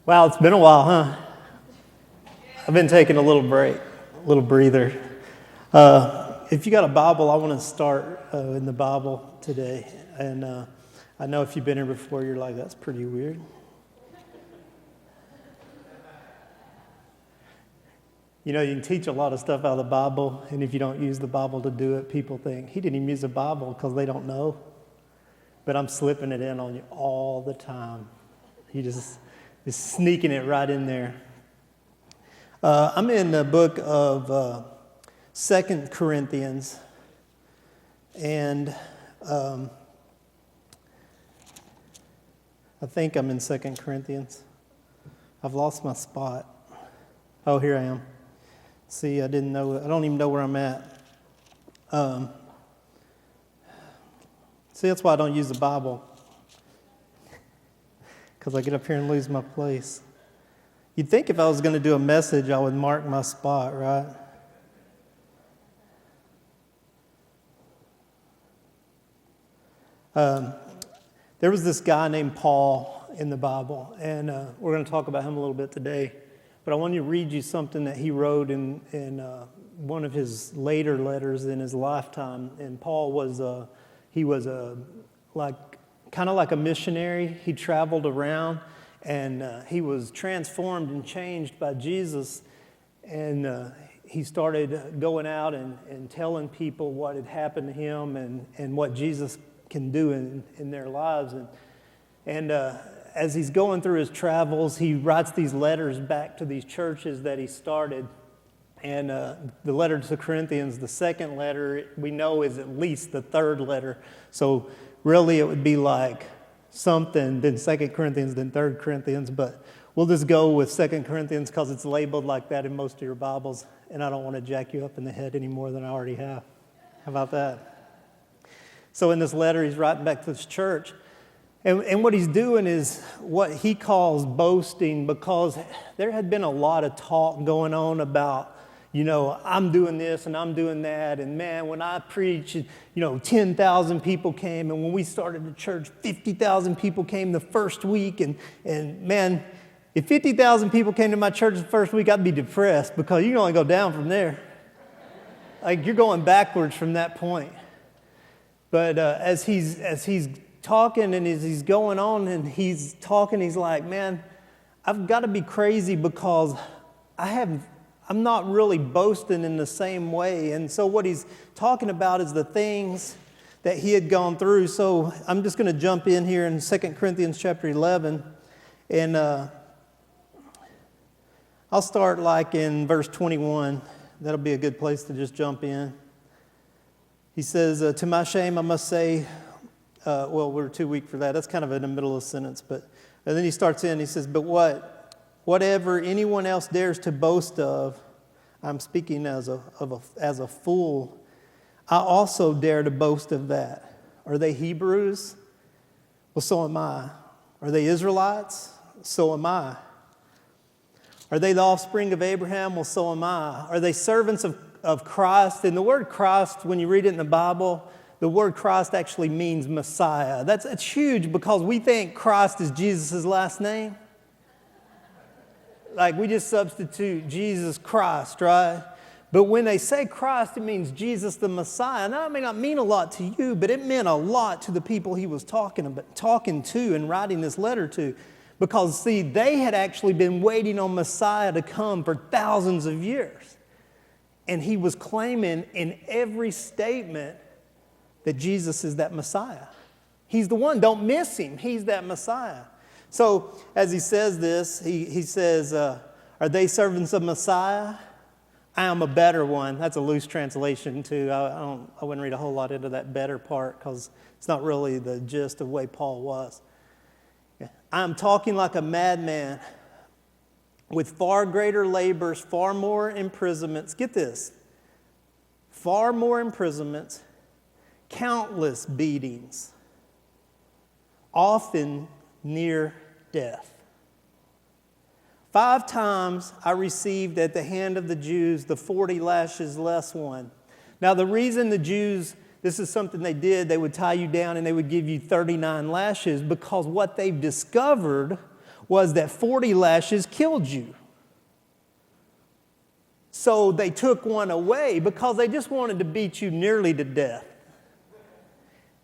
Wow, it's been a while, huh? I've been taking a little break, a little breather. If you got a Bible, I want to start in the Bible today. And I know if you've been here before, you're like, that's pretty weird. You know, you can teach a lot of stuff out of the Bible, and if you don't use the Bible to do it, people think, he didn't even use the Bible because they don't know. But I'm slipping it in on you all the time. He just is sneaking it right in there. I'm in the book of 2 Corinthians, and I think I'm in 2 Corinthians. I've lost my spot. Oh, here I am. See, I don't even know where I'm at. See, that's why I don't use the Bible, because I get up here and lose my place. You'd think if I was going to do a message, I would mark my spot, right? There was this guy named Paul in the Bible, and we're going to talk about him a little bit today. But I want to read you something that he wrote in one of his later letters in his lifetime. And Paul was kind of like a missionary. He traveled around, and he was transformed and changed by Jesus. And he started going out and telling people what had happened to him and what Jesus can do in their lives. And as he's going through his travels, he writes these letters back to these churches that he started. And the letter to Corinthians, the second letter, we know is at least the third letter. So really it would be like something, then 2 Corinthians, then 3 Corinthians. But we'll just go with 2 Corinthians because it's labeled like that in most of your Bibles. And I don't want to jack you up in the head any more than I already have. How about that? So in this letter, he's writing back to this church. And what he's doing is what he calls boasting, because there had been a lot of talk going on about, you know, I'm doing this and I'm doing that. And man, when I preached, 10,000 people came. And when we started the church, 50,000 people came the first week. And man, if 50,000 people came to my church the first week, I'd be depressed, because you can only go down from there. Like, you're going backwards from that point. But as he's talking and as he's going on and he's talking, he's like, man, I've got to be crazy because I'm not really boasting in the same way. And so what he's talking about is the things that he had gone through. So I'm just going to jump in here in 2 Corinthians chapter 11. And I'll start like in verse 21. That'll be a good place to just jump in. He says, to my shame, I must say, we're too weak for that. That's kind of in the middle of the sentence. And then he starts in, he says, but whatever anyone else dares to boast of, I'm speaking as a fool, I also dare to boast of that. Are they Hebrews? Well, so am I. Are they Israelites? So am I. Are they the offspring of Abraham? Well, so am I. Are they servants of Christ? And the word Christ, when you read it in the Bible, the word Christ actually means Messiah. It's huge, because we think Christ is Jesus' last name. Like, we just substitute Jesus Christ, right? But when they say Christ, it means Jesus the Messiah. And that may not mean a lot to you, but it meant a lot to the people he was talking to and writing this letter to. Because, see, they had actually been waiting on Messiah to come for thousands of years. And he was claiming in every statement that Jesus is that Messiah. He's the one. Don't miss him. He's that Messiah. So as he says this, he says, are they servants of Messiah? I am a better one. That's a loose translation too. I wouldn't read a whole lot into that better part, because it's not really the gist of the way Paul was. I'm talking like a madman, with far greater labors, far more imprisonments. Get this. Far more imprisonments, countless beatings, often near death. 5 times I received at the hand of the Jews the 40 lashes less one. Now the reason the Jews, this is something they did, they would tie you down and they would give you 39 lashes, because what they've discovered was that 40 lashes killed you. So they took one away because they just wanted to beat you nearly to death.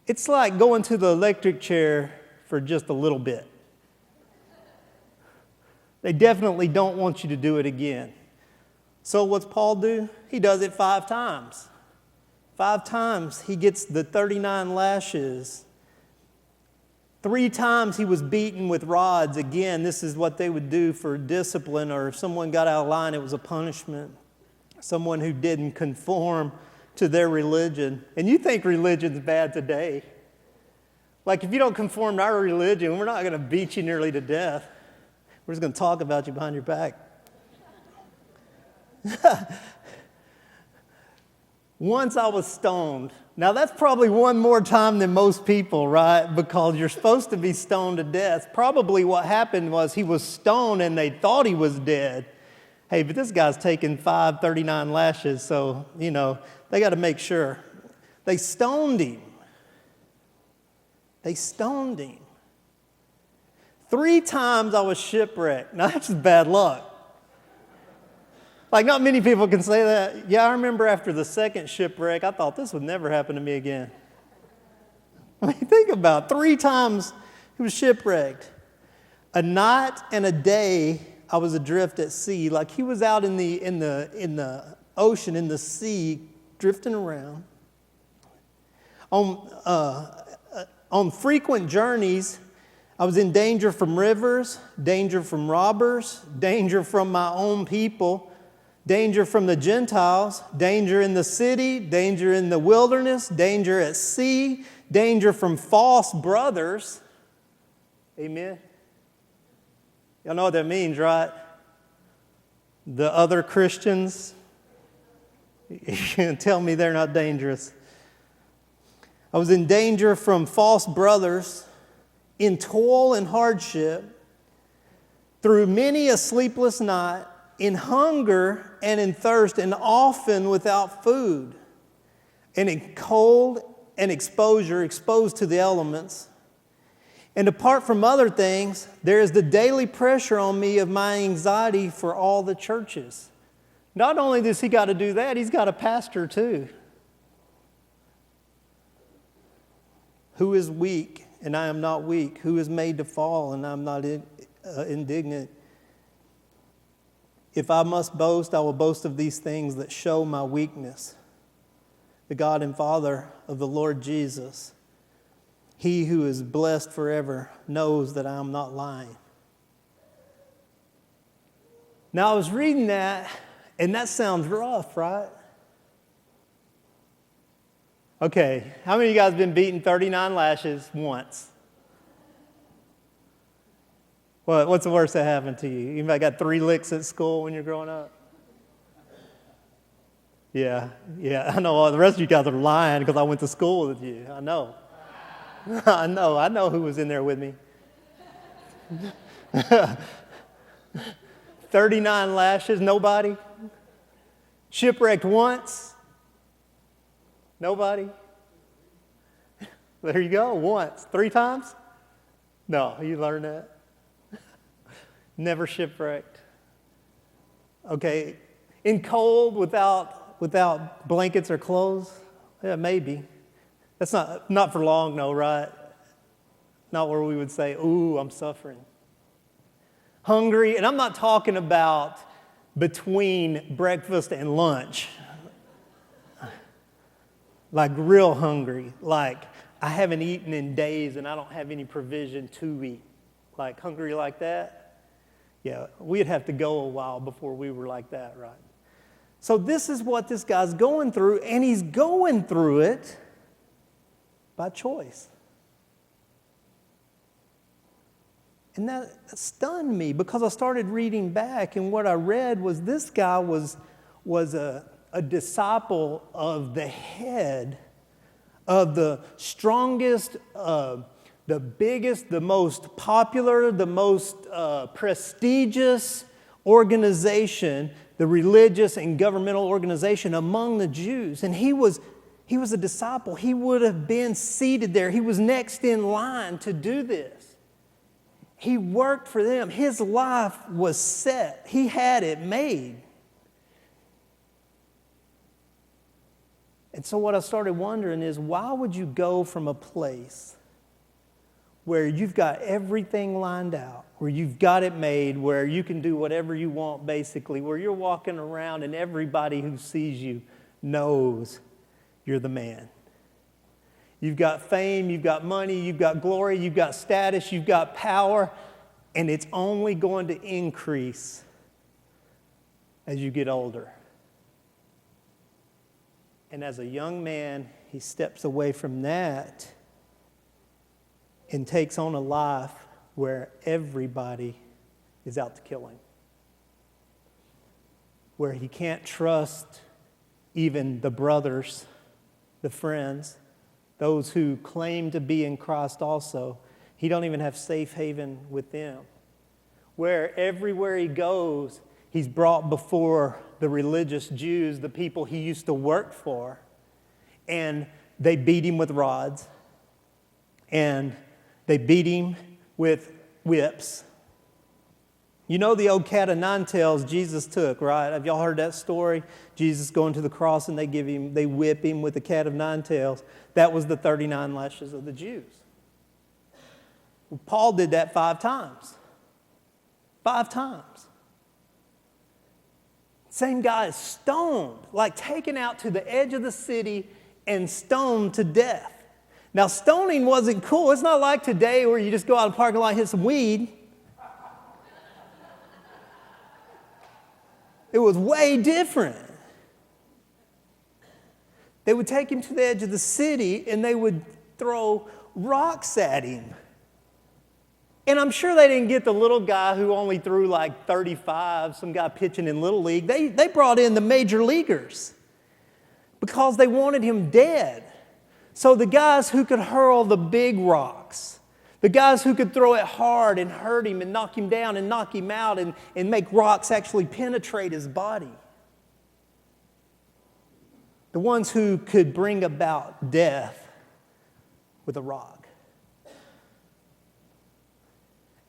It's like going to the electric chair for just a little bit. They definitely don't want you to do it again. So what's Paul do? He does it 5 times. 5 times he gets the 39 lashes. 3 times he was beaten with rods. Again, this is what they would do for discipline, or if someone got out of line, it was a punishment. Someone who didn't conform to their religion. And you think religion's bad today. Like if you don't conform to our religion, we're not going to beat you nearly to death. We're just going to talk about you behind your back. Once I was stoned. Now that's probably one more time than most people, right? Because you're supposed to be stoned to death. Probably what happened was he was stoned and they thought he was dead. Hey, but this guy's taking 39 lashes, so, they got to make sure. They stoned him. They stoned him. 3 times I was shipwrecked. Now, that's just bad luck. Like, not many people can say that. Yeah, I remember after the second shipwreck, I thought this would never happen to me again. I mean, think about it. 3 times he was shipwrecked. A night and a day I was adrift at sea. Like he was out in the ocean, in the sea, drifting around. On frequent journeys, I was in danger from rivers, danger from robbers, danger from my own people, danger from the Gentiles, danger in the city, danger in the wilderness, danger at sea, danger from false brothers. Amen. Y'all know what that means, right? The other Christians. You can tell me they're not dangerous. I was in danger from false brothers, in toil and hardship, through many a sleepless night, in hunger and in thirst, and often without food, and in cold and exposure, exposed to the elements. And apart from other things, there is the daily pressure on me of my anxiety for all the churches. Not only does he got to do that, he's got a pastor too. Who is weak, and I am not weak? Who is made to fall, and I am not indignant? If I must boast, I will boast of these things that show my weakness. The God and Father of the Lord Jesus, He who is blessed forever, knows that I am not lying. Now, I was reading that, and that sounds rough, right? Okay, how many of you guys have been beaten 39 lashes once? What's the worst that happened to you? Anybody got 3 licks at school when you're growing up? Yeah, I know. The rest of you guys are lying because I went to school with you. I know. I know who was in there with me. 39 lashes, nobody? Shipwrecked once? Nobody? There you go, once. 3 times? No, you learned that. Never shipwrecked. Okay, in cold without blankets or clothes? Yeah, maybe. That's not for long, no, right? Not where we would say, ooh, I'm suffering. Hungry, and I'm not talking about between breakfast and lunch. Like real hungry, like I haven't eaten in days and I don't have any provision to eat. Like hungry like that? Yeah, we'd have to go a while before we were like that, right? So this is what this guy's going through, and he's going through it by choice. And that stunned me because I started reading back, and what I read was this guy was a disciple of the head of the strongest, the biggest, the most popular, the most prestigious organization, the religious and governmental organization among the Jews. And he was a disciple. He would have been seated there. He was next in line to do this. He worked for them. His life was set. He had it made. And so what I started wondering is, why would you go from a place where you've got everything lined out, where you've got it made, where you can do whatever you want basically, where you're walking around and everybody who sees you knows you're the man. You've got fame, you've got money, you've got glory, you've got status, you've got power, and it's only going to increase as you get older. And as a young man, he steps away from that and takes on a life where everybody is out to kill him. Where he can't trust even the brothers, the friends, those who claim to be in Christ also. He don't even have safe haven with them. Where everywhere he goes, he's brought before the religious Jews, the people he used to work for, and they beat him with rods, and they beat him with whips. You know the old cat of nine tails Jesus took, right? Have y'all heard that story? Jesus going to the cross and they whip him with the cat of nine tails. That was the 39 lashes of the Jews. Well, Paul did that 5 times. 5 times. Same guy is stoned, like taken out to the edge of the city and stoned to death. Now, stoning wasn't cool. It's not like today where you just go out in the parking lot and hit some weed. It was way different. They would take him to the edge of the city and they would throw rocks at him. And I'm sure they didn't get the little guy who only threw like 35, some guy pitching in Little League. They brought in the major leaguers because they wanted him dead. So the guys who could hurl the big rocks, the guys who could throw it hard and hurt him and knock him down and knock him out and make rocks actually penetrate his body. The ones who could bring about death with a rock.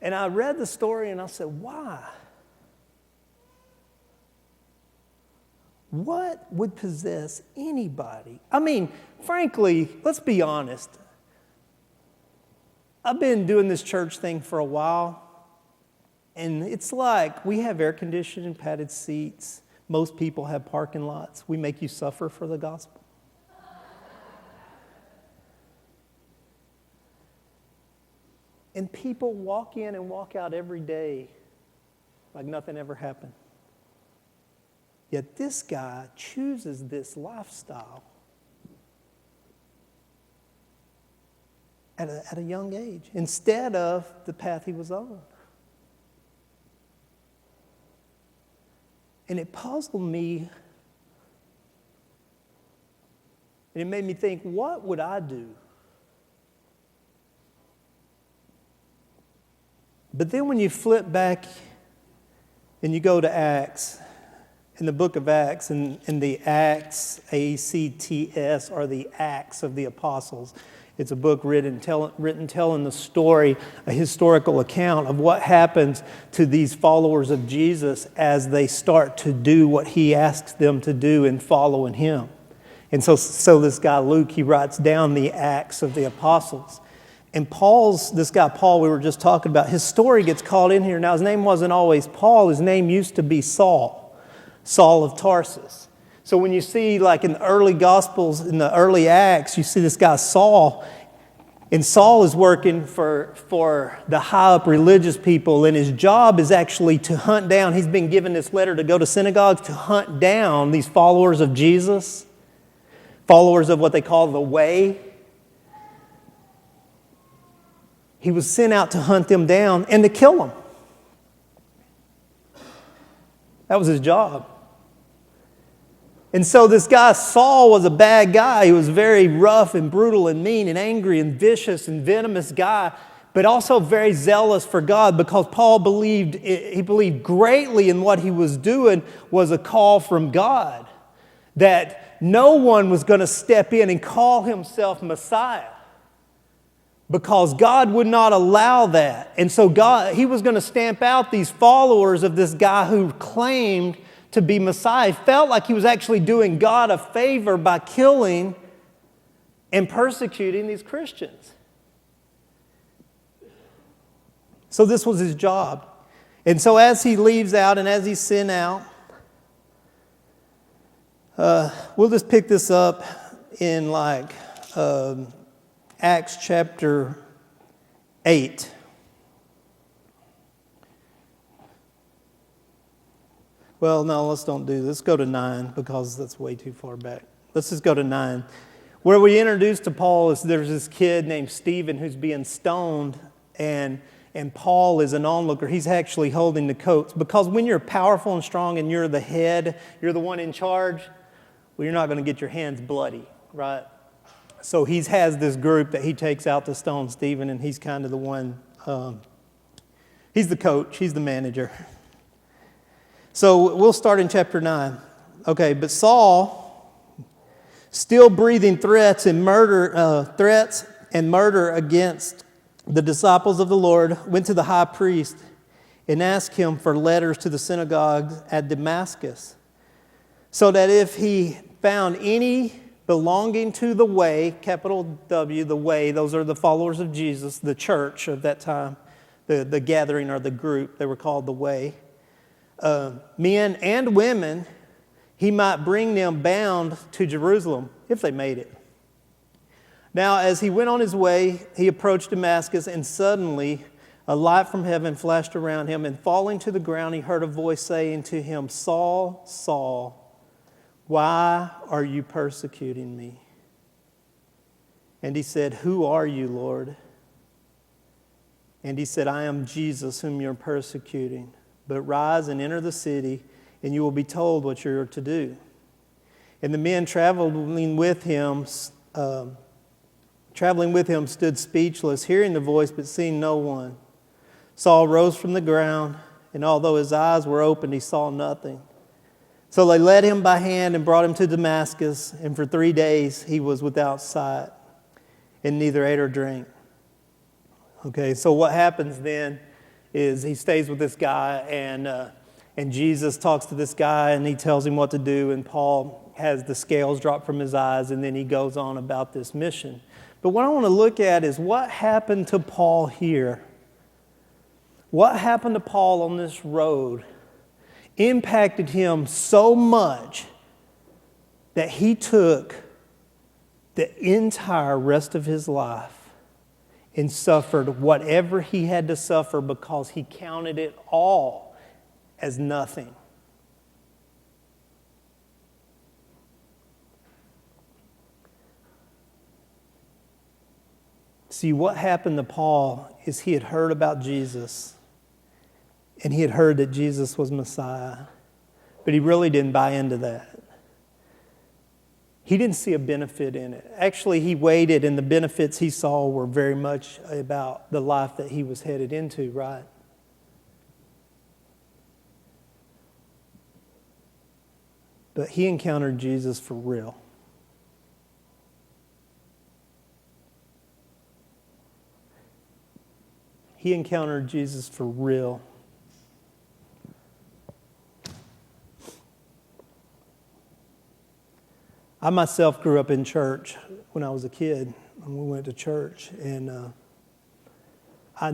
And I read the story and I said, why? What would possess anybody? I mean, frankly, let's be honest. I've been doing this church thing for a while, and it's like we have air conditioning, padded seats. Most people have parking lots. We make you suffer for the gospel. And people walk in and walk out every day like nothing ever happened. Yet this guy chooses this lifestyle at a young age instead of the path he was on. And it puzzled me, and it made me think, what would I do? But then when you flip back and you go to Acts, in the book of Acts, and the Acts, A-C-T-S, are the Acts of the Apostles. It's a book written telling the story, a historical account of what happens to these followers of Jesus as they start to do what he asks them to do in following him. And so this guy Luke, he writes down the Acts of the Apostles. And this guy Paul we were just talking about, his story gets called in here. Now his name wasn't always Paul, his name used to be Saul of Tarsus. So when you see like in the early Gospels, in the early Acts, you see this guy Saul, and Saul is working for the high up religious people, and his job is actually to hunt down, he's been given this letter to go to synagogues to hunt down these followers of Jesus, followers of what they call the way. He was sent out to hunt them down and to kill them. That was his job. And so this guy, Saul, was a bad guy. He was very rough and brutal and mean and angry and vicious and venomous guy, but also very zealous for God because Paul believed greatly in what he was doing was a call from God, that no one was going to step in and call himself Messiah. because God would not allow that. And so He was going to stamp out these followers of this guy who claimed to be Messiah. He felt like he was actually doing God a favor by killing and persecuting these Christians. So this was his job. And so as he leaves out and as he's sent out, we'll just pick this up in Acts chapter 8. Well, no, let's don't do this. Let's go to 9 because that's way too far back. Let's just go to 9. Where we introduced to Paul is there's this kid named Stephen who's being stoned, and Paul is an onlooker. He's actually holding the coats. Because when you're powerful and strong and you're the head, you're the one in charge, well, you're not going to get your hands bloody, right? So he has this group that he takes out to stone Stephen, and he's kind of the one, he's the coach, he's the manager. So we'll start in chapter 9. Okay, but Saul, still breathing threats and murder against the disciples of the Lord, went to the high priest and asked him for letters to the synagogues at Damascus, so that if he found any belonging to the way, capital W, the way, those are the followers of Jesus, the church of that time, the gathering or the group, they were called the way, men and women, he might bring them bound to Jerusalem if they made it. Now, as he went on his way, he approached Damascus, and suddenly a light from heaven flashed around him, and falling to the ground, he heard a voice saying to him, "Saul, Saul, why are you persecuting me?" And he said, "Who are you, Lord?" And he said, "I am Jesus, whom you're persecuting. But rise and enter the city, and you will be told what you're to do." And the men traveling with him stood speechless, hearing the voice but seeing no one. Saul rose from the ground, and although his eyes were opened, he saw nothing. So they led him by hand and brought him to Damascus, and for 3 days he was without sight, and neither ate or drank. Okay, so what happens then is he stays with this guy, and Jesus talks to this guy, and he tells him what to do, and Paul has the scales drop from his eyes, and then he goes on about this mission. But what I want to look at is what happened to Paul here. What happened to Paul on this road impacted him so much that he took the entire rest of his life and suffered whatever he had to suffer because he counted it all as nothing. See, what happened to Paul is he had heard about Jesus, and he had heard that Jesus was Messiah, but he really didn't buy into that. He didn't see a benefit in it. Actually, he waited, and the benefits he saw were very much about the life that he was headed into, right? But he encountered Jesus for real. He encountered Jesus for real. I myself grew up in church when I was a kid. We went to church, and I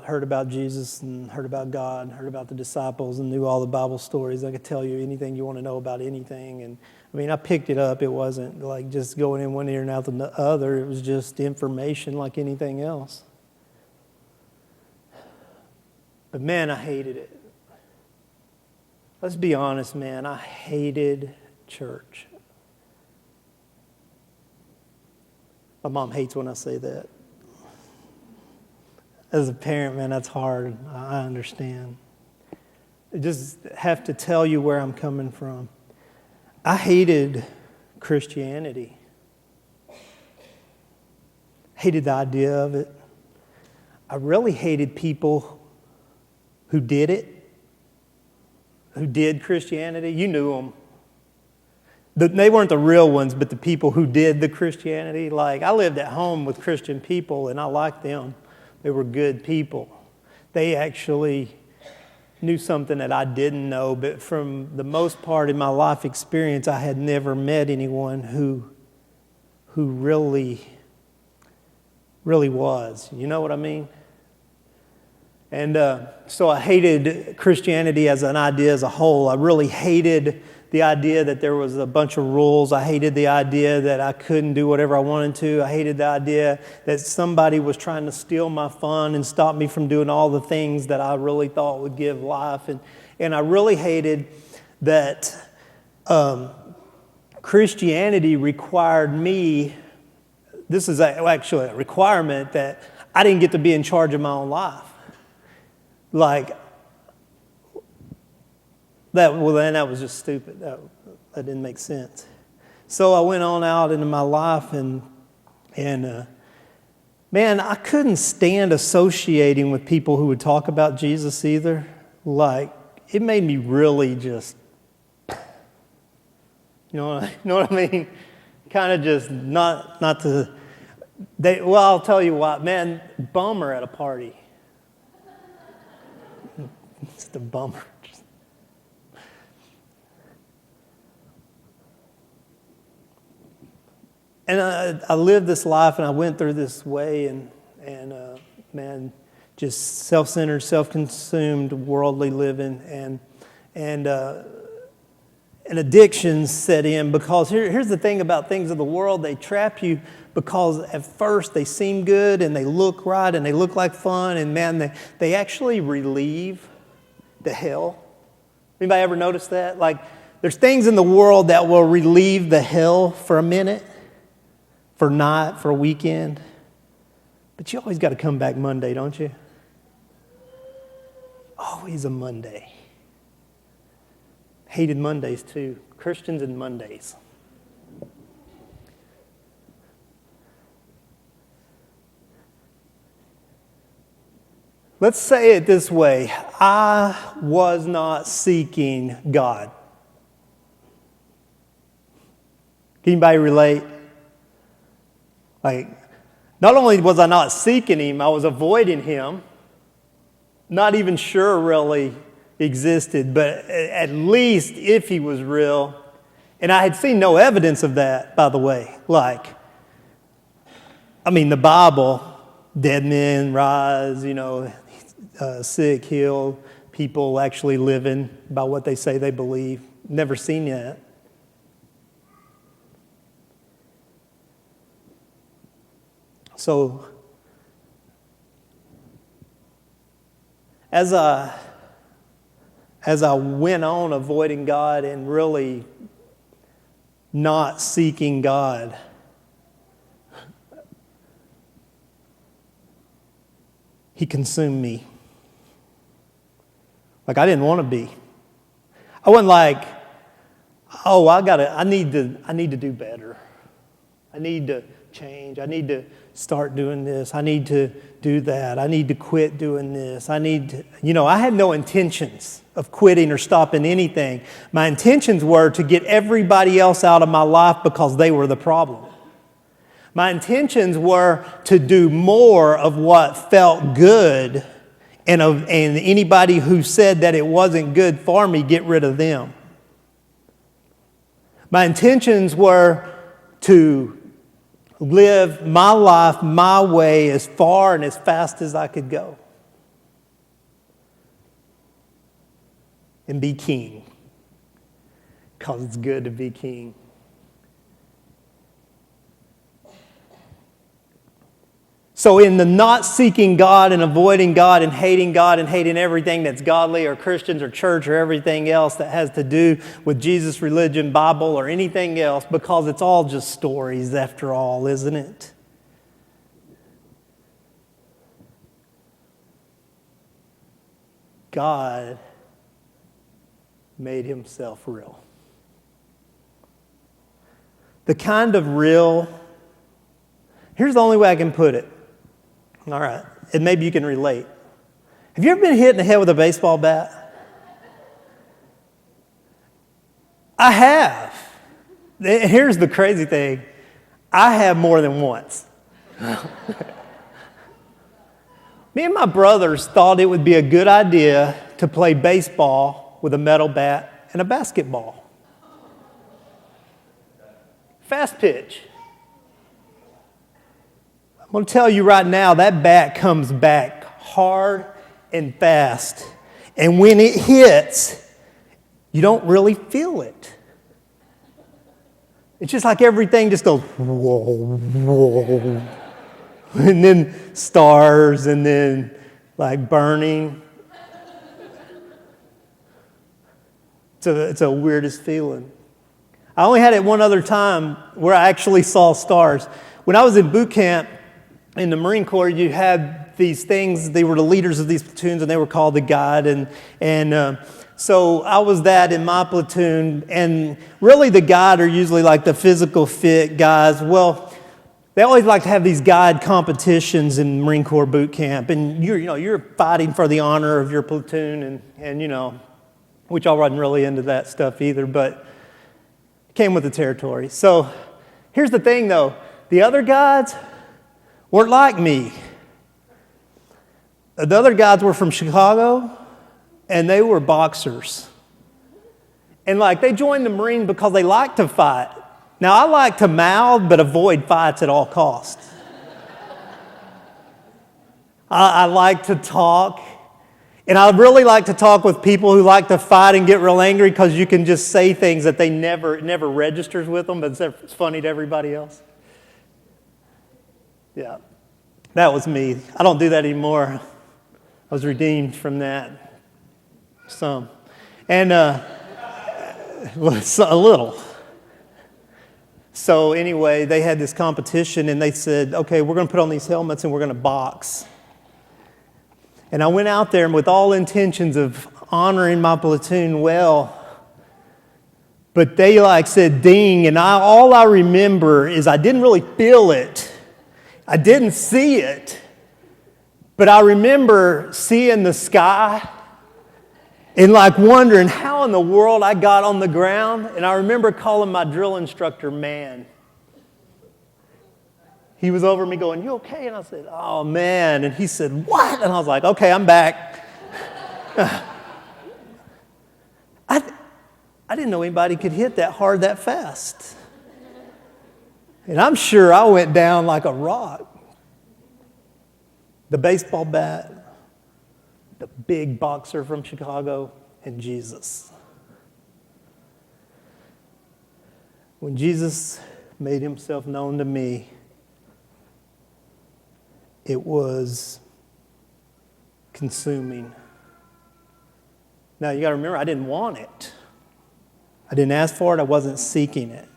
heard about Jesus and heard about God, heard about the disciples, and knew all the Bible stories. I could tell you anything you want to know about anything. And I mean, I picked it up. It wasn't like just going in one ear and out the other. It was just information like anything else. But man, I hated it. Let's be honest, man. I hated church. My mom hates when I say that. As a parent, man, that's hard. I understand. I just have to tell you where I'm coming from. I hated Christianity. Hated the idea of it. I really hated people who did it, who did Christianity. You knew them. They weren't the real ones, but the people who did the Christianity. Like, I lived at home with Christian people, and I liked them. They were good people. They actually knew something that I didn't know, but from the most part in my life experience, I had never met anyone who really was. You know what I mean? And so I hated Christianity as an idea as a whole. I really hated the idea that there was a bunch of rules. I hated the idea that I couldn't do whatever I wanted to. I hated the idea that somebody was trying to steal my fun and stop me from doing all the things that I really thought would give life. And I really hated that Christianity required me, this is actually a requirement, that I didn't get to be in charge of my own life. Like, that was just stupid. That didn't make sense. So I went on out into my life, and man, I couldn't stand associating with people who would talk about Jesus either. Like, it made me really just, you know what I mean? Kind of just not to. Well, I'll tell you what, man, bummer at a party. It's the bummer. And I lived this life, and I went through this way, and man, just self-centered, self-consumed, worldly living, and addictions set in. Because here's the thing about things of the world: they trap you because at first they seem good and they look right and they look like fun, and man, they actually relieve the hell. Anybody ever notice that? Like, there's things in the world that will relieve the hell for a minute. For a weekend. But you always got to come back Monday, don't you? Always a Monday. Hated Mondays too. Christians and Mondays. Let's say it this way. I was not seeking God. Can anybody relate? Like, not only was I not seeking Him, I was avoiding Him. Not even sure really existed, but at least if He was real. And I had seen no evidence of that, by the way. Like, I mean, the Bible, dead men rise, sick, healed, people actually living by what they say they believe. Never seen that. So, as I went on avoiding God and really not seeking God, He consumed me. Like, I didn't want to be. I wasn't like, I need to do better. I need to change. I need to start doing this. I need to do that. I need to quit doing this. I had no intentions of quitting or stopping anything. My intentions were to get everybody else out of my life because they were the problem. My intentions were to do more of what felt good, and anybody who said that it wasn't good for me, get rid of them. My intentions were to live my life my way as far and as fast as I could go. And be king. Because it's good to be king. So in the not seeking God and avoiding God and hating everything that's godly or Christians or church or everything else that has to do with Jesus, religion, Bible, or anything else, because it's all just stories after all, isn't it? God made Himself real. The kind of real, here's the only way I can put it. All right, and maybe you can relate. Have you ever been hit in the head with a baseball bat? I have. Here's the crazy thing. I have more than once. Me and my brothers thought it would be a good idea to play baseball with a metal bat and a basketball. Fast pitch. I'm going to tell you right now, that bat comes back hard and fast. And when it hits, you don't really feel it. It's just like everything just goes, whoa, whoa. And then stars, and then like burning. It's a weirdest feeling. I only had it one other time where I actually saw stars. When I was in boot camp in the Marine Corps, you had these things. They were the leaders of these platoons, and they were called the guide. And so I was that in my platoon. And really, the guide are usually like the physical fit guys. Well, they always like to have these guide competitions in Marine Corps boot camp, and you're fighting for the honor of your platoon, and which I wasn't really into that stuff either, but it came with the territory. So here's the thing, though: the other guides weren't like me. The other guides were from Chicago, and they were boxers, and they joined the Marines because they liked to fight. Now, I like to mouth, but avoid fights at all costs. I like to talk, and I really like to talk with people who like to fight and get real angry, because you can just say things that it never registers with them, but it's funny to everybody else. Yeah, that was me. I don't do that anymore. I was redeemed from that. Some. And a little. So anyway, they had this competition, and they said, okay, we're going to put on these helmets and we're going to box. And I went out there with all intentions of honoring my platoon well. But they said ding, and all I remember is I didn't really feel it. I didn't see it. But I remember seeing the sky and wondering how in the world I got on the ground. And I remember calling my drill instructor man. He was over me going, "You okay?" And I said, "Oh, man." And he said, "What?" And I was like, "Okay, I'm back." I didn't know anybody could hit that hard that fast. And I'm sure I went down like a rock. The baseball bat, the big boxer from Chicago, and Jesus. When Jesus made himself known to me, it was consuming. Now, you got to remember, I didn't want it. I didn't ask for it. I wasn't seeking it.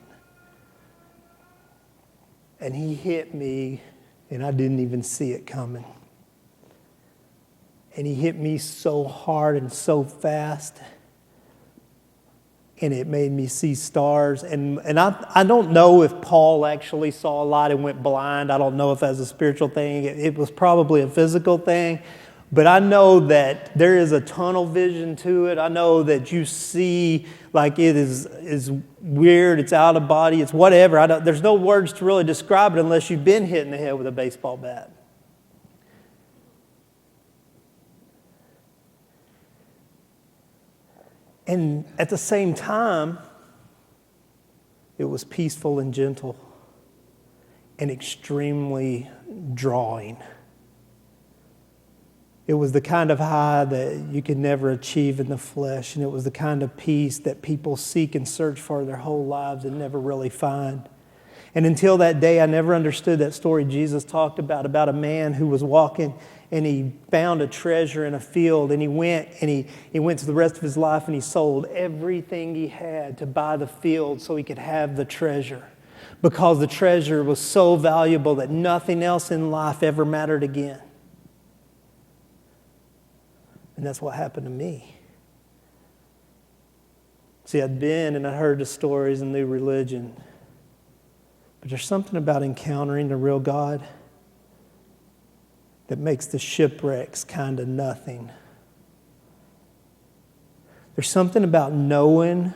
And he hit me, and I didn't even see it coming. And he hit me so hard and so fast, and it made me see stars. And I don't know if Paul actually saw a lot and went blind. I don't know if that's a spiritual thing. It was probably a physical thing. But I know that there is a tunnel vision to it. I know that you see it is weird, it's out of body, it's whatever. There's no words to really describe it unless you've been hit in the head with a baseball bat. And at the same time, it was peaceful and gentle and extremely drawing. It was the kind of high that you could never achieve in the flesh, and it was the kind of peace that people seek and search for their whole lives and never really find. And until that day, I never understood that story Jesus talked about a man who was walking and he found a treasure in a field, and he went to the rest of his life, and he sold everything he had to buy the field so he could have the treasure, because the treasure was so valuable that nothing else in life ever mattered again. And that's what happened to me. See, I'd been and I'd heard the stories and knew religion, but there's something about encountering the real God that makes the shipwrecks kind of nothing. There's something about knowing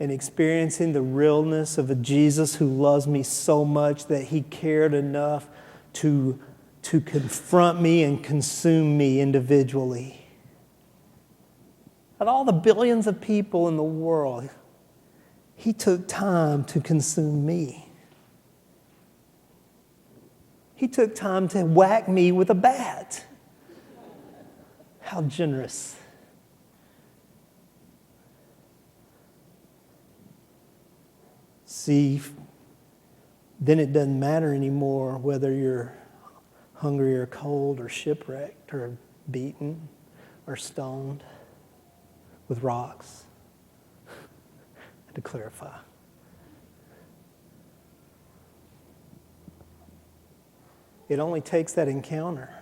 and experiencing the realness of a Jesus who loves me so much that he cared enough to confront me and consume me individually. Out of all the billions of people in the world, he took time to consume me. He took time to whack me with a bat. How generous. See, then it doesn't matter anymore whether you're hungry or cold or shipwrecked or beaten or stoned with rocks. I had to clarify. It only takes that encounter.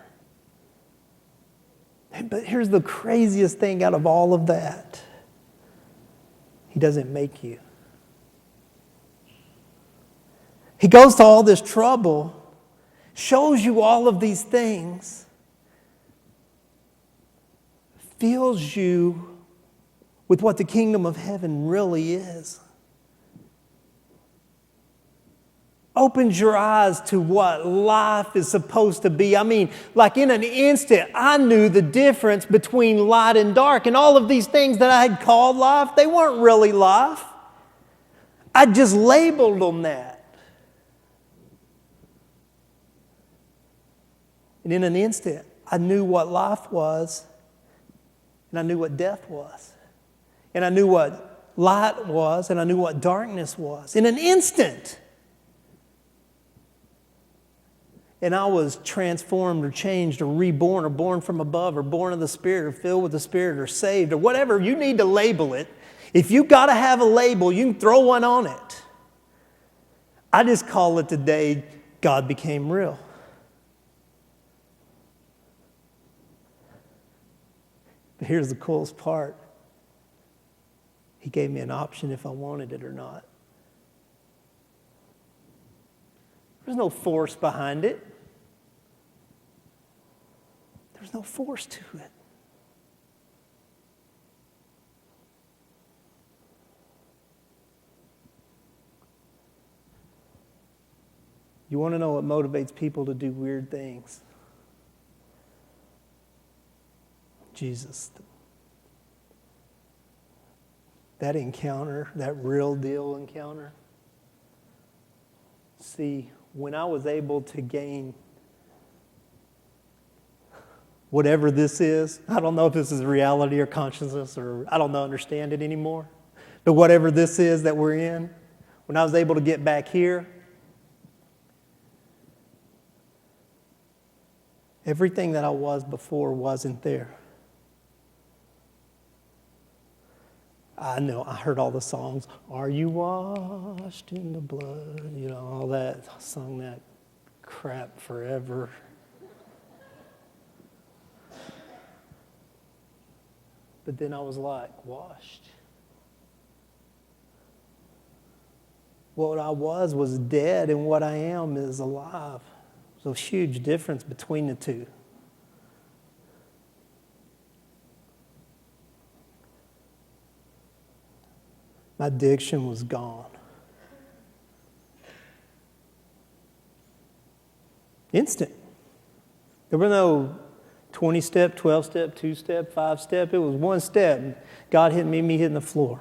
But here's the craziest thing out of all of that. He doesn't make you. He goes to all this trouble, shows you all of these things, fills you with what the kingdom of heaven really is. Opens your eyes to what life is supposed to be. I mean, like in an instant, I knew the difference between light and dark. And all of these things that I had called life, they weren't really life. I just labeled them that. And in an instant, I knew what life was, and I knew what death was. And I knew what light was, and I knew what darkness was. In an instant. And I was transformed or changed or reborn or born from above or born of the Spirit or filled with the Spirit or saved or whatever you need to label it. If you got to have a label, you can throw one on it. I just call it today, God became real. But here's the coolest part. He gave me an option if I wanted it or not. There's no force behind it. There's no force to it. You want to know what motivates people to do weird things? Jesus. That encounter, that real deal encounter. See, when I was able to gain whatever this is, I don't know if this is reality or consciousness or I don't understand it anymore. But whatever this is that we're in, when I was able to get back here, everything that I was before wasn't there. I know, I heard all the songs, Are You Washed in the Blood? You know, all that. I sung that crap forever. But then I was like, washed. What I was dead, and what I am is alive. There's a huge difference between the two. My addiction was gone. Instant. There were no 20-step, 12-step, 2-step, 5-step. It was one step. God hit me hitting the floor.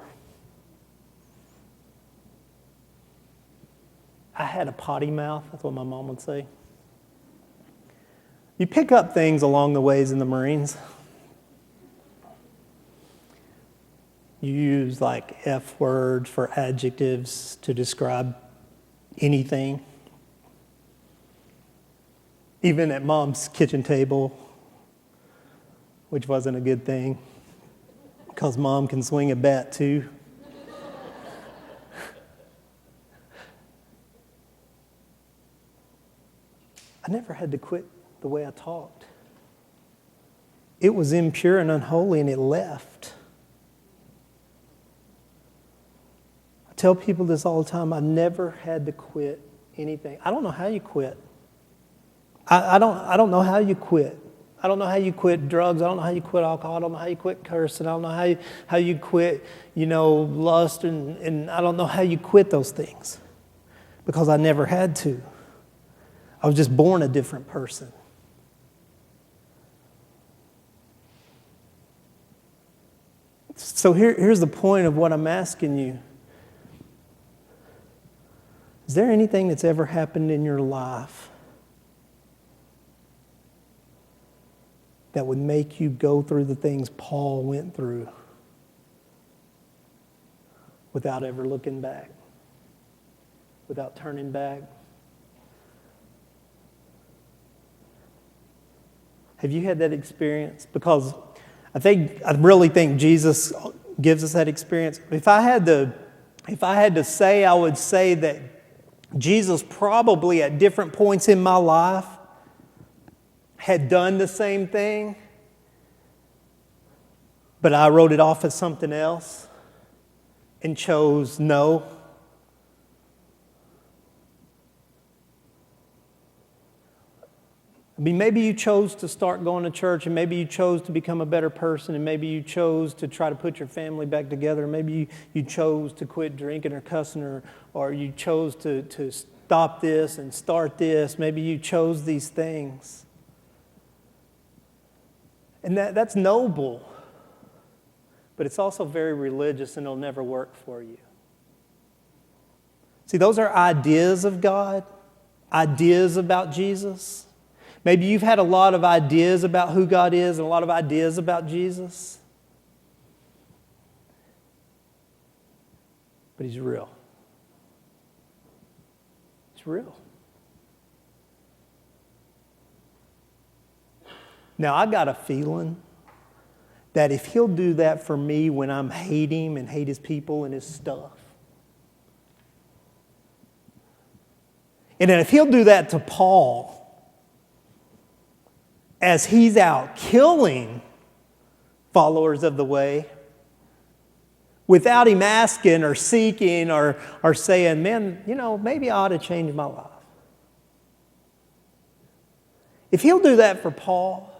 I had a potty mouth. That's what my mom would say. You pick up things along the ways in the Marines. You use like F words for adjectives to describe anything. Even at Mom's kitchen table, which wasn't a good thing, because Mom can swing a bat too. I never had to quit the way I talked. It was impure and unholy, and it left. Tell people this all the time. I never had to quit anything. I don't know how you quit. I don't know how you quit. I don't know how you quit drugs. I don't know how you quit alcohol. I don't know how you quit cursing. I don't know how you quit, lust. And I don't know how you quit those things. Because I never had to. I was just born a different person. So here's the point of what I'm asking you. Is there anything that's ever happened in your life that would make you go through the things Paul went through without ever looking back, without turning back? Have you had that experience? Because I really think Jesus gives us that experience. If I had to say, I would say that Jesus probably at different points in my life had done the same thing, but I wrote it off as something else and chose no. I mean, maybe you chose to start going to church, and maybe you chose to become a better person, and maybe you chose to try to put your family back together. Maybe you chose to quit drinking or cussing, or you chose to stop this and start this. Maybe you chose these things. And that's noble, but it's also very religious, and it'll never work for you. See, those are ideas of God, ideas about Jesus. Maybe you've had a lot of ideas about who God is and a lot of ideas about Jesus. But He's real. It's real. Now, I got a feeling that if He'll do that for me when I'm hate Him and hate His people and His stuff, and then if He'll do that to Paul, as he's out killing followers of the way, without him asking or seeking or saying, man, maybe I ought to change my life. If He'll do that for Paul,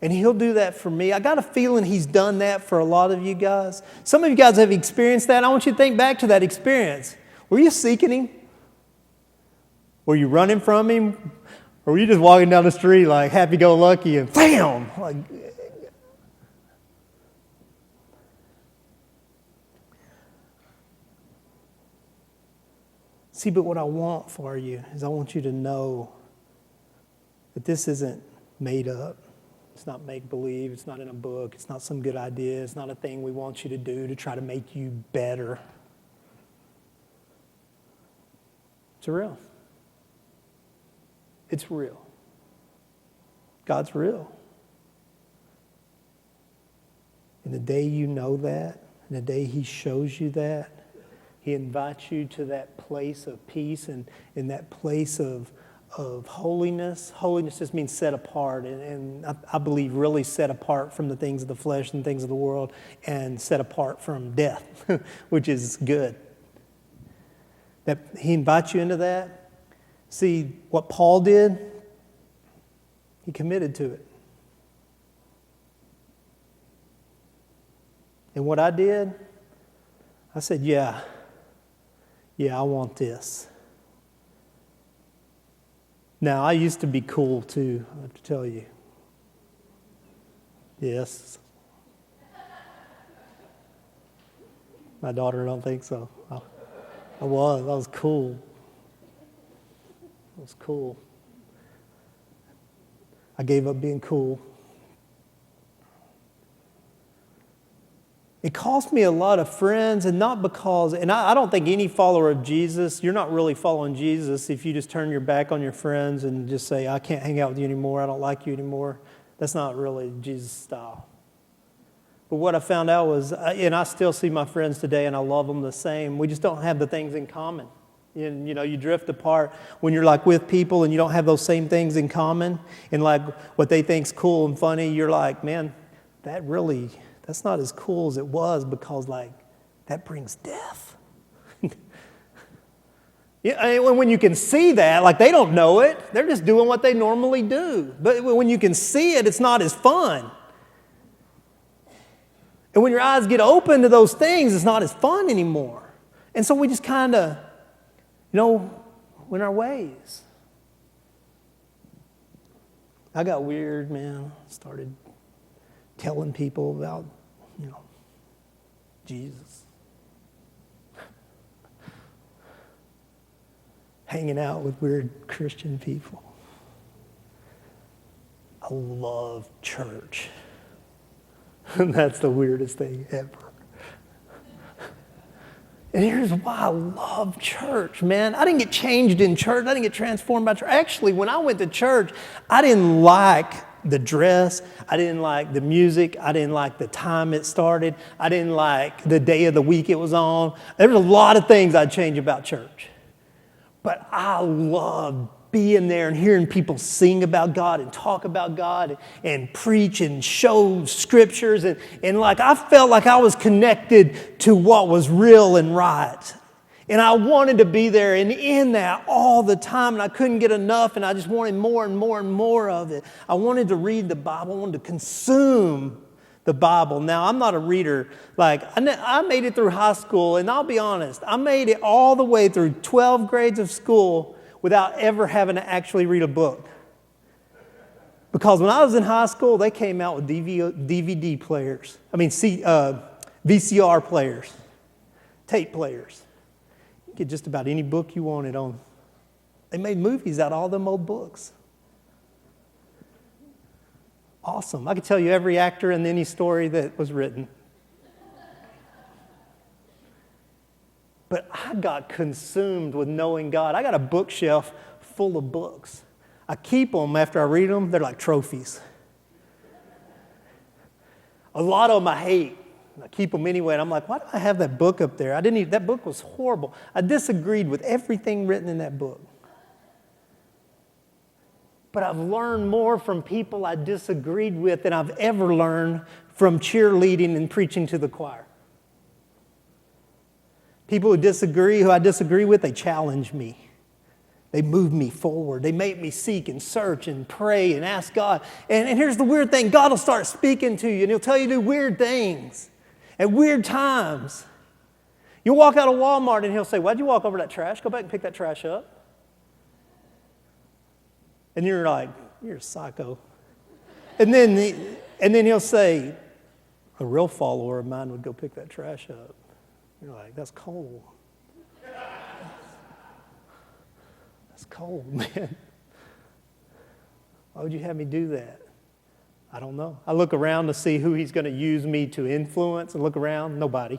and He'll do that for me, I got a feeling He's done that for a lot of you guys. Some of you guys have experienced that. I want you to think back to that experience. Were you seeking Him? Were you running from Him? Or were you just walking down the street like happy-go-lucky and bam! See, but what I want for you is I want you to know that this isn't made up. It's not make-believe. It's not in a book. It's not some good idea. It's not a thing we want you to do to try to make you better. It's real. It's real. God's real. And the day you know that, and the day He shows you that, He invites you to that place of peace and in that place of holiness. Holiness just means set apart, and I believe really set apart from the things of the flesh and things of the world, and set apart from death, which is good. That He invites you into that. See, what Paul did, he committed to it. And what I did, I said, yeah, I want this. Now, I used to be cool too, I have to tell you. Yes. My daughter don't think so. I was cool. It was cool. I gave up being cool. It cost me a lot of friends, and not because, and I don't think any follower of Jesus, you're not really following Jesus if you just turn your back on your friends and just say, I can't hang out with you anymore, I don't like you anymore. That's not really Jesus' style. But what I found out was, and I still see my friends today and I love them the same, we just don't have the things in common. And, you drift apart when you're like with people and you don't have those same things in common. And like what they think's cool and funny, you're like, man, that's not as cool as it was because like that brings death. Yeah, when you can see that, like they don't know it. They're just doing what they normally do. But when you can see it, it's not as fun. And when your eyes get open to those things, it's not as fun anymore. And so we just kind of, went our ways. I got weird, man. Started telling people about, Jesus. Hanging out with weird Christian people. I love church. And that's the weirdest thing ever. And here's why I love church, man. I didn't get changed in church. I didn't get transformed by church. Actually, when I went to church, I didn't like the dress. I didn't like the music. I didn't like the time it started. I didn't like the day of the week it was on. There was a lot of things I'd change about church. But I loved being there and hearing people sing about God and talk about God and preach and show scriptures. And like I felt like I was connected to what was real and right. And I wanted to be there and in that all the time. And I couldn't get enough and I just wanted more and more and more of it. I wanted to read the Bible. I wanted to consume the Bible. Now, I'm not a reader. Like, I made it through high school, and I'll be honest, I made it all the way through 12 grades of school without ever having to actually read a book. Because when I was in high school, they came out with DVD players. VCR players, tape players. You get just about any book you wanted on. They made movies out of all them old books. Awesome. I could tell you every actor in any story that was written. But I got consumed with knowing God. I got a bookshelf full of books. I keep them after I read them. They're like trophies. A lot of them I hate. I keep them anyway. And I'm like, why do I have that book up there? That book was horrible. I disagreed with everything written in that book. But I've learned more from people I disagreed with than I've ever learned from cheerleading and preaching to the choir. People who I disagree with, they challenge me. They move me forward. They make me seek and search and pray and ask God. And here's the weird thing. God will start speaking to you and He'll tell you to do weird things at weird times. You'll walk out of Walmart and He'll say, why'd you walk over that trash? Go back and pick that trash up. And you're like, you're a psycho. And then He'll say, a real follower of mine would go pick that trash up. You're like, that's cold. That's cold, man. Why would you have me do that? I don't know. I look around to see who He's going to use me to influence and look around. Nobody.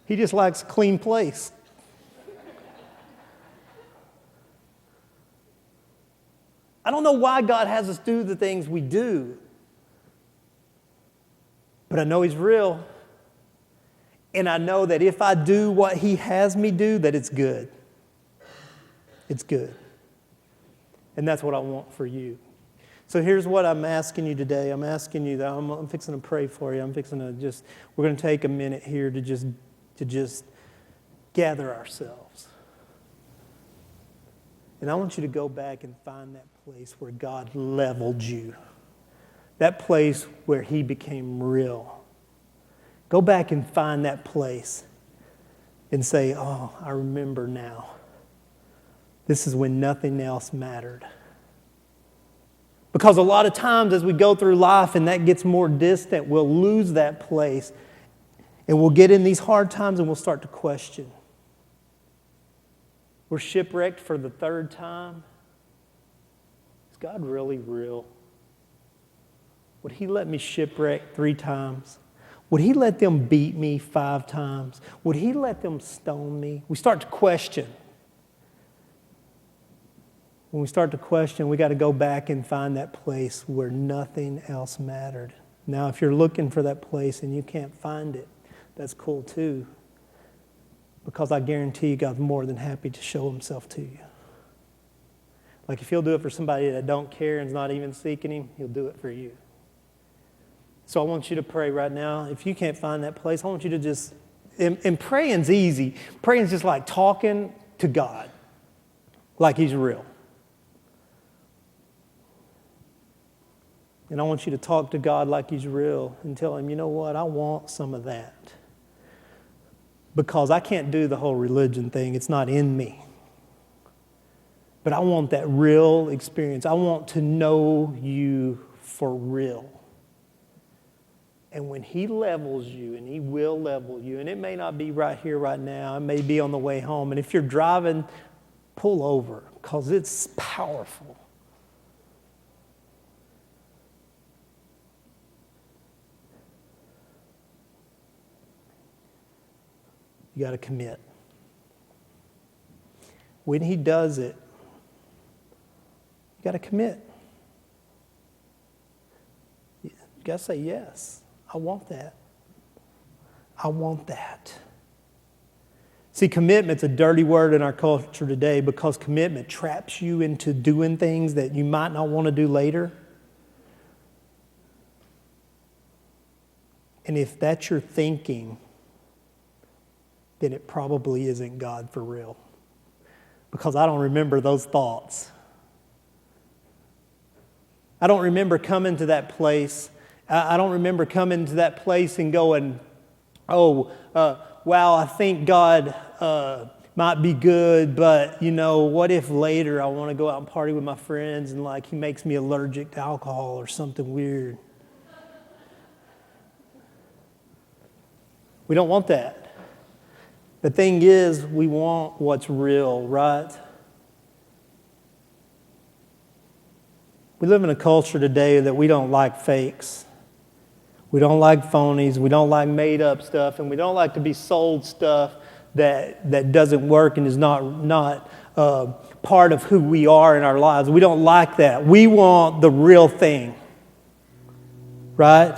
He just likes a clean place. I don't know why God has us do the things we do. But I know He's real. And I know that if I do what He has me do, that it's good. It's good. And that's what I want for you. So here's what I'm asking you today. I'm asking you that I'm fixing to pray for you. We're going to take a minute here to just gather ourselves. And I want you to go back and find that place where God leveled you. That place where He became real. Go back and find that place and say, oh, I remember now. This is when nothing else mattered. Because a lot of times as we go through life and that gets more distant, we'll lose that place. And we'll get in these hard times and we'll start to question. We're shipwrecked for the third time. Is God really real? Would He let me shipwreck 3 times? Would He let them beat me 5 times? Would He let them stone me? We start to question. When we start to question, we got to go back and find that place where nothing else mattered. Now, if you're looking for that place and you can't find it, that's cool too. Because I guarantee you God's more than happy to show Himself to you. Like if He'll do it for somebody that don't care and is not even seeking Him, He'll do it for you. So I want you to pray right now. If you can't find that place, I want you to just, and praying's easy. Praying's just like talking to God, like He's real. And I want you to talk to God like He's real and tell Him, you know what, I want some of that. Because I can't do the whole religion thing. It's not in me. But I want that real experience. I want to know you for real. And when He levels you, and He will level you, and it may not be right here, right now. It may be on the way home. And if you're driving, pull over because it's powerful. You got to commit. When He does it, you got to commit. You got to say, yes, I want that. I want that. See, commitment's a dirty word in our culture today because commitment traps you into doing things that you might not want to do later. And if that's your thinking, then it probably isn't God for real. Because I don't remember those thoughts. I don't remember coming to that place. I don't remember coming to that place and going, wow, I think God might be good, but, what if later I want to go out and party with my friends and He makes me allergic to alcohol or something weird. We don't want that. The thing is, we want what's real, right? We live in a culture today that we don't like fakes. We don't like phonies. We don't like made-up stuff. And we don't like to be sold stuff that doesn't work and is not part of who we are in our lives. We don't like that. We want the real thing, right?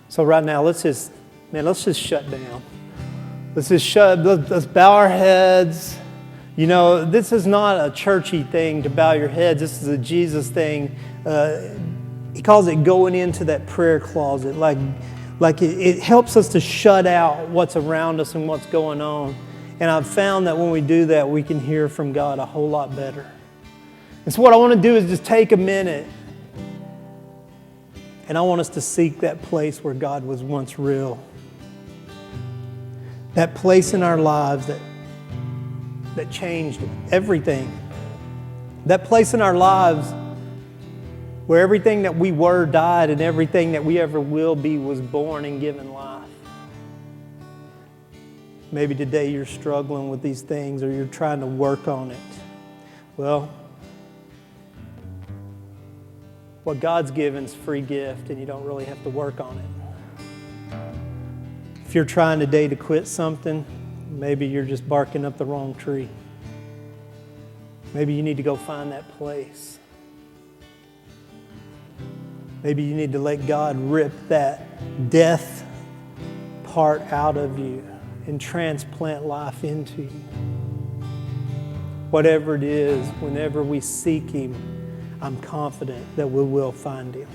So right now, let's just shut down. Let's bow our heads. This is not a churchy thing to bow your heads. This is a Jesus thing. He calls it going into that prayer closet. It helps us to shut out what's around us and what's going on. And I've found that when we do that, we can hear from God a whole lot better. And so what I want to do is just take a minute. And I want us to seek that place where God was once real. That place in our lives that changed everything. That place in our lives where everything that we were died and everything that we ever will be was born and given life. Maybe today you're struggling with these things or you're trying to work on it. Well, what God's given is free gift and you don't really have to work on it. If you're trying today to quit something, maybe you're just barking up the wrong tree. Maybe you need to go find that place. Maybe you need to let God rip that death part out of you and transplant life into you. Whatever it is, whenever we seek Him, I'm confident that we will find Him.